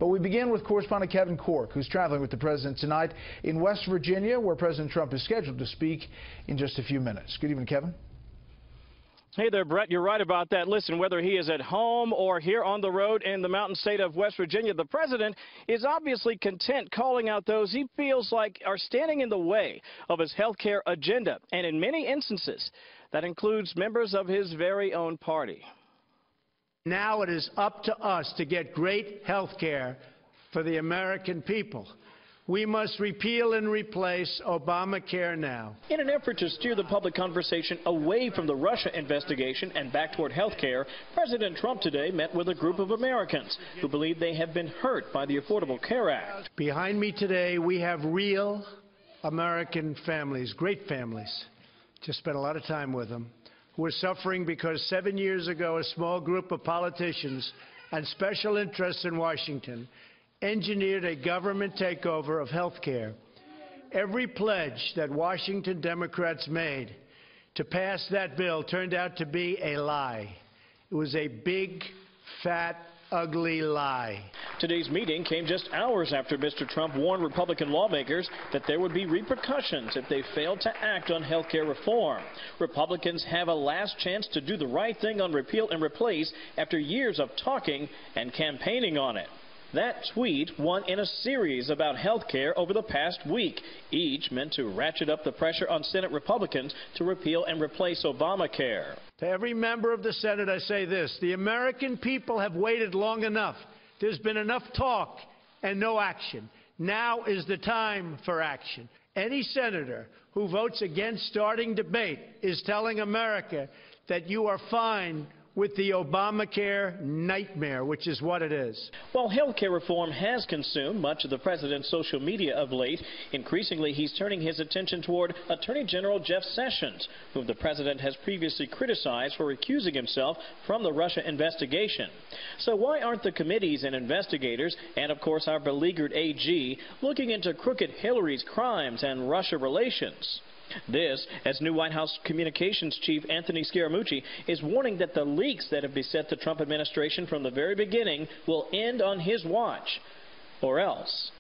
But we begin with correspondent Kevin Corke, who's traveling with the president tonight in West Virginia, where President Trump is scheduled to speak in just a few minutes. Good evening, Kevin. Hey there, Brett. You're right about that. Listen, whether he is at home or here on the road in the mountain state of West Virginia, the president is obviously content calling out those he feels like are standing in the way of his health care agenda. And in many instances, that includes members of his very own party. Now it is up to us to get great health care for the American people. We must repeal and replace Obamacare now. In an effort to steer the public conversation away from the Russia investigation and back toward health care, President Trump today met with a group of Americans who believe they have been hurt by the Affordable Care Act. Behind me today, we have real American families, great families. Just spent a lot of time with them, who are suffering because 7 years ago a small group of politicians and special interests in Washington engineered a government takeover of health care. Every pledge that Washington Democrats made to pass that bill turned out to be a lie. It was a big, fat, ugly lie. Today's meeting came just hours after Mr. Trump warned Republican lawmakers that there would be repercussions if they failed to act on health care reform. Republicans have a last chance to do the right thing on repeal and replace after years of talking and campaigning on it. That tweet won in a series about health care over the past week, each meant to ratchet up the pressure on Senate Republicans to repeal and replace Obamacare. To every member of the Senate, I say this: the American people have waited long enough. There's been enough talk and no action. Now is the time for action. Any senator who votes against starting debate is telling America that you are fine with the Obamacare nightmare, which is what it is. While health care reform has consumed much of the president's social media of late, increasingly he's turning his attention toward Attorney General Jeff Sessions, whom the president has previously criticized for recusing himself from the Russia investigation. So why aren't the committees and investigators, and of course our beleaguered AG, looking into crooked Hillary's crimes and Russia relations? This, as new White House Communications Chief Anthony Scaramucci is warning that the leaks that have beset the Trump administration from the very beginning will end on his watch, or else.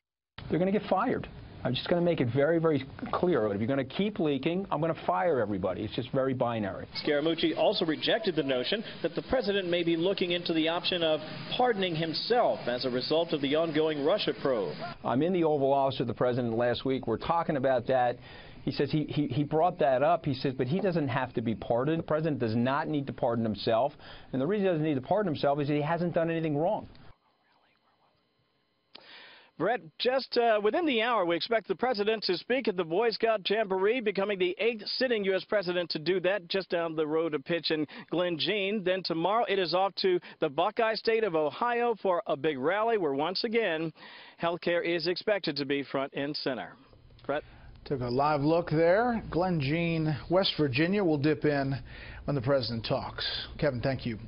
They're going to get fired. I'm just going to make it very, very clear. If you're going to keep leaking, I'm going to fire everybody. It's just very binary. Scaramucci also rejected the notion that the president may be looking into the option of pardoning himself as a result of the ongoing Russia probe. I'm in the Oval Office with the president last week. We're talking about that. He says he brought that up. He says, but he doesn't have to be pardoned. The president does not need to pardon himself. And the reason he doesn't need to pardon himself is he hasn't done anything wrong. Brett, just within the hour, we expect the president to speak at the Boy Scout Jamboree, becoming the 8th sitting U.S. president to do that, just down the road to pitch in Glen Jean. Then tomorrow it is off to the Buckeye State of Ohio for a big rally where, once again, health care is expected to be front and center. Brett? Took a live look there. Glen Jean, West Virginia. We'll dip in when the president talks. Kevin, thank you.